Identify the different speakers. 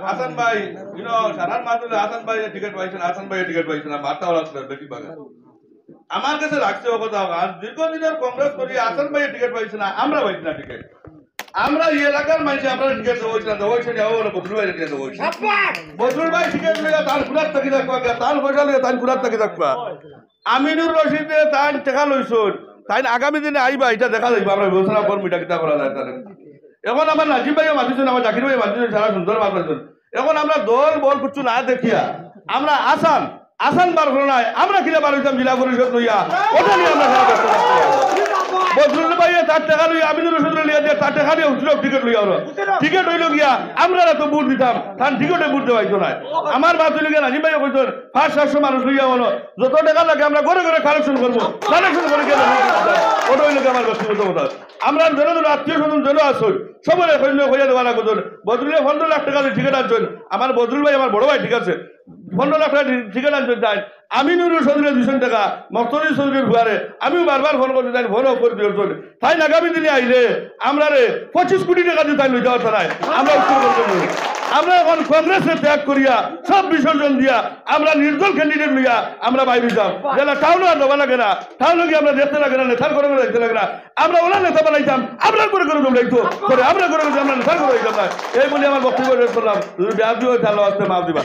Speaker 1: হাসান ভাই সারার মাধ্যমে হাসান ভাই টিকিট পাইছেন, হাসান ভাই টিকিট পাইছেন, বার্তা হওয়া বেশি বাগান আমার কাছে লাগছে ও কথা। দীর্ঘদিনের কংগ্রেস করি হাসান ভাই টিকিট পাইছে না, আমরা পাইছি না টিকিট। আমরা এই এলাকার মানুষ আমরা টিকিট দেওয়াইছি না, দেওয়াইছি না বদরুল ভাই টিকিট দেওয়াইছি। বদরুল ভাই টিকিট লইয়া তার খুলার থাকি থাকবা, তার পয়সা লইয়া তার খুলার থাকি থাকবা। আমিনুর রশিদে তার টাকা লইছুন, তাই আগামী দিনে আইবা, এটা দেখা যাইবা। আমরা বিবেচনা করবো এটা কিতা করা যায়। তার এখন আমার নাজিম ভাইও মাতিছেন, আমার জাকির ভাই মাতিছেন, সারা সুন্দর মাতাছেন। এখন আমরা দল বল কিছু না দেখিয়া আমরা আসান বার করে নাই, আমরা কিনা বার হইতাম জেলা পরিষদ লইয়া, ওটা নিয়ে আমরা বদরুল ভাই তার টাকা লইয়া আমিনুর রশিদ লইয়া দিয়ে তার টাকা দিয়ে উঠল টিকিট লইয়া হলো। টিকিট হইল গিয়া আমরা তো বুট দিতাম, তার টিকিটে বুট দেওয়াইতো না। আমার মা তুলি গিয়ে নাজিম ভাইও কইতেন 500-700 মানুষ লইয়া হলো, যত টাকা লাগে আমরা ঘরে ঘরে কালেকশন করবো, কালেকশন করে গিয়ে ওটা হইল আমার ব্যক্তিগত কথা। আমরা জন আত্মীয় স্বজন জন আসুন সবাই হইয়া দেওয়া না করতেন। বদরুলে 15 লাখ টাকা টিকিট আনছেন, আমার বদরুল ভাই আমার বড় ভাই, ঠিক আছে 15 লাখ টাকা টিকিট আনছেন। তাই আমিনুর চৌধুরী 200 টাকা, মক্তরি চৌধুরীর ঘুয়ারে আমিও বারবার ফোন করছি, তাই ফোনও করে দিয়েছেন। তাই আগামী দিনে আইলে আমরা 25 কোটি টাকা দিয়ে তাই লইতে পারছে না, আমরা উত্তর করতে। আমরা এখন কংগ্রেসে ত্যাগ করিয়া সব বিসর্জন দিয়া আমরা নির্দল ক্যান্ডিডেট লইয়া আমরা বাইরে যাও, যেন টাউনও আর দেওয়া লাগে না, টাউনও গিয়ে আমরা দেখতে লাগে না, নেতার করে দেখতে লাগে না। আমরা ওলা নেতা বানাইতাম, আমরা করে দৌড়াইতো করে, আমরা করে আমরা নেতার করে হইতাম না। এই বলে আমার বক্তব্য করলাম। যদি ব্যাধ দিয়ে তাহলে আসতে মাফ দিবা।